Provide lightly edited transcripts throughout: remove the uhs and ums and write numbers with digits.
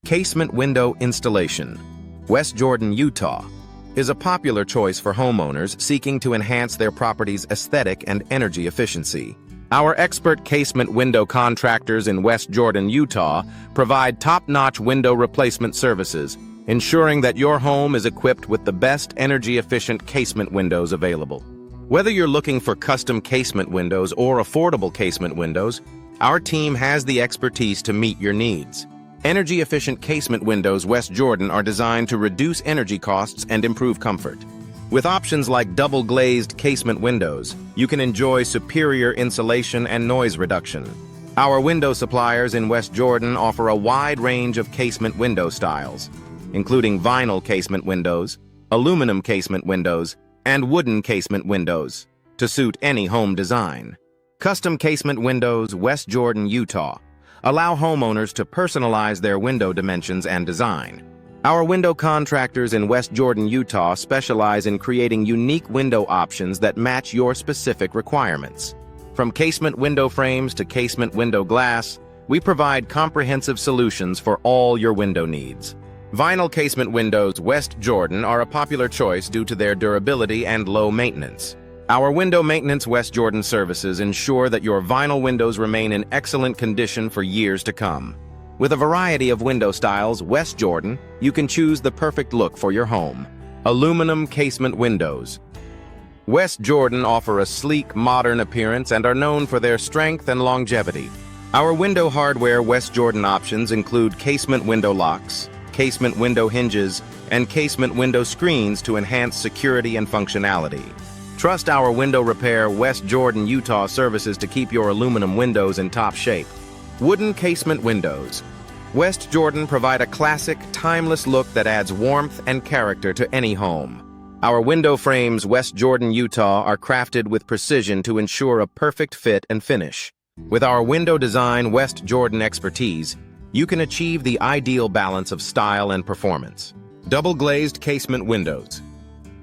Casement window installation. West Jordan, Utah, is a popular choice for homeowners seeking to enhance their property's aesthetic and energy efficiency. Our expert casement window contractors in West Jordan, Utah, provide top-notch window replacement services, ensuring that your home is equipped with the best energy-efficient casement windows available. Whether you're looking for custom casement windows or affordable casement windows, our team has the expertise to meet your needs. Energy-efficient casement windows West Jordan are designed to reduce energy costs and improve comfort. With options like double-glazed casement windows, you can enjoy superior insulation and noise reduction. Our window suppliers in West Jordan offer a wide range of casement window styles, including vinyl casement windows, aluminum casement windows, and wooden casement windows, to suit any home design. Custom casement windows West Jordan, Utah, allow homeowners to personalize their window dimensions and design. Our window contractors in West Jordan, Utah specialize in creating unique window options that match your specific requirements. From casement window frames to casement window glass, we provide comprehensive solutions for all your window needs. Vinyl casement windows West Jordan are a popular choice due to their durability and low maintenance. Our window maintenance West Jordan services ensure that your vinyl windows remain in excellent condition for years to come. With a variety of window styles, West Jordan, you can choose the perfect look for your home. Aluminum casement windows. West Jordan offer a sleek, modern appearance and are known for their strength and longevity. Our window hardware West Jordan options include casement window locks, casement window hinges, and casement window screens to enhance security and functionality. Trust our window repair West Jordan, Utah services to keep your aluminum windows in top shape. Wooden casement windows. West Jordan provide a classic, timeless look that adds warmth and character to any home. Our window frames West Jordan, Utah are crafted with precision to ensure a perfect fit and finish. With our window design West Jordan expertise, you can achieve the ideal balance of style and performance. Double-glazed casement windows.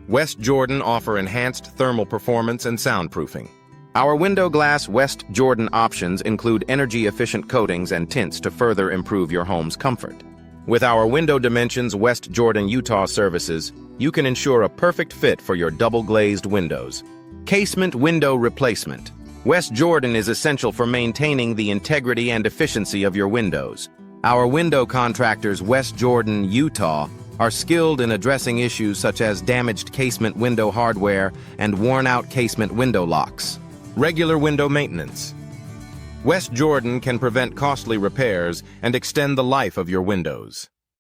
West Jordan offer enhanced thermal performance and soundproofing. Our window glass West Jordan options include energy-efficient coatings and tints to further improve your home's comfort. With our window dimensions West Jordan, Utah services, you can ensure a perfect fit for your double-glazed windows. Casement window replacement. West Jordan is essential for maintaining the integrity and efficiency of your windows. Our window contractors West Jordan, Utah, are skilled in addressing issues such as damaged casement window hardware and worn-out casement window locks. Regular window maintenance. West Jordan can prevent costly repairs and extend the life of your windows.